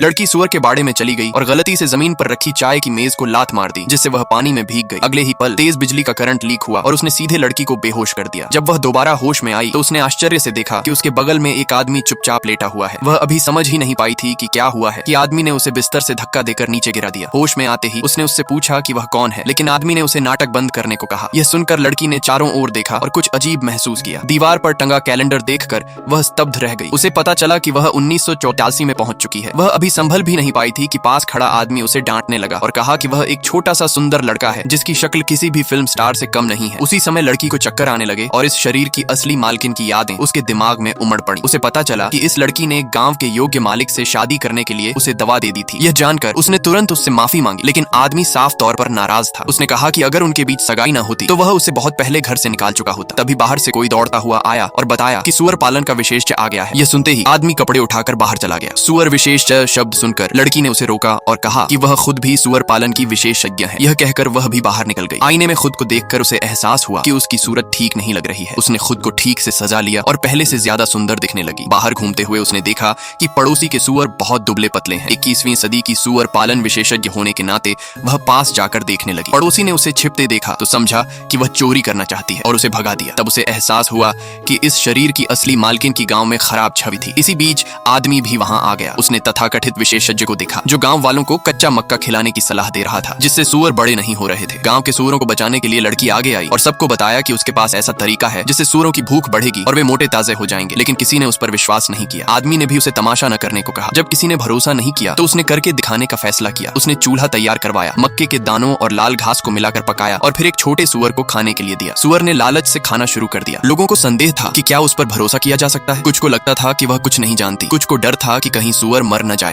लड़की सुअर के बाड़े में चली गई और गलती से जमीन पर रखी चाय की मेज को लात मार दी, जिससे वह पानी में भीग गई। अगले ही पल तेज बिजली का करंट लीक हुआ और उसने सीधे लड़की को बेहोश कर दिया। जब वह दोबारा होश में आई तो उसने आश्चर्य से देखा कि उसके बगल में एक आदमी चुपचाप लेटा हुआ है। वह अभी समझ ही नहीं पाई थी कि क्या हुआ है कि आदमी ने उसे बिस्तर से धक्का देकर नीचे गिरा दिया। होश में आते ही उसने उससे पूछा कि वह कौन है, लेकिन आदमी ने उसे नाटक बंद करने को कहा। यह सुनकर लड़की ने चारों ओर देखा और कुछ अजीब महसूस किया। दीवार पर टंगा कैलेंडर देखकर वह स्तब्ध रह गई। उसे पता चला कि वह 1984 में पहुंच चुकी है। वह अभी संभल भी नहीं पाई थी कि पास खड़ा आदमी उसे डांटने लगा और कहा कि वह एक छोटा सा सुंदर लड़का है जिसकी शक्ल किसी भी फिल्म स्टार से कम नहीं है। उसी समय लड़की को चक्कर आने लगे और इस शरीर की असली मालकिन की यादें उसके दिमाग में उमड़ पड़ी। उसे पता चला कि इस लड़की ने एक गांव के योग्य मालिक से शादी करने के लिए उसे दवा दे दी थी। यह जानकर उसने तुरंत उससे माफी मांगी, लेकिन आदमी साफ तौर पर नाराज था। उसने कहा कि अगर उनके बीच सगाई न होती तो वह उसे बहुत पहले घर से निकाल चुका होता। तभी बाहर से कोई दौड़ता हुआ आया और बताया कि सुअर पालन का विशेषज्ञ आ गया है। यह सुनते ही आदमी कपड़े उठाकर बाहर चला गया। सुअर विशेषज्ञ शब्द सुनकर लड़की ने उसे रोका और कहा कि वह खुद भी सुअर पालन की विशेषज्ञ है। यह कहकर वह भी बाहर निकल गई। आईने में खुद को देखकर उसे एहसास हुआ कि उसकी सूरत ठीक नहीं लग रही है। उसने खुद को ठीक से सजा लिया और पहले से ज्यादा सुंदर दिखने लगी। बाहर घूमते हुए उसने देखा कि पड़ोसी के सुअर बहुत दुबले पतले हैं। 21वीं सदी की सुअर पालन विशेषज्ञ होने के नाते वह पास जाकर देखने लगी। पड़ोसी ने उसे छिपते देखा तो समझा कि वह चोरी करना चाहती है और उसे भगा दिया। तब उसे एहसास हुआ कि इस शरीर की असली मालकिन की गांव में खराब छवि थी। इसी बीच आदमी भी वहां आ गया। उसने तथाकथित विशेषज्ञ को देखा जो गांव वालों को कच्चा मक्का खिलाने की सलाह दे रहा था, जिससे सुअर बड़े नहीं हो रहे थे। गांव के सुअरों को बचाने के लिए लड़की आगे आई और सबको बताया कि उसके पास ऐसा तरीका है जिससे सुअरों की भूख बढ़ेगी और वे मोटे ताजे हो जाएंगे, लेकिन किसी ने उस पर विश्वास नहीं किया। आदमी ने भी उसे तमाशा न करने को कहा। जब किसी ने भरोसा नहीं किया तो उसने करके दिखाने का फैसला किया। उसने चूल्हा तैयार करवाया, मक्के के दानों और लाल घास को मिलाकर पकाया और फिर एक छोटे सुअर को खाने के लिए दिया। सुअर ने लालच से खाना शुरू कर दिया। लोगों को संदेह था कि क्या उस पर भरोसा किया जा सकता है। कुछ को लगता था कि वह कुछ नहीं जानती, कुछ को डर था कि कहीं सुअर मर न जाए।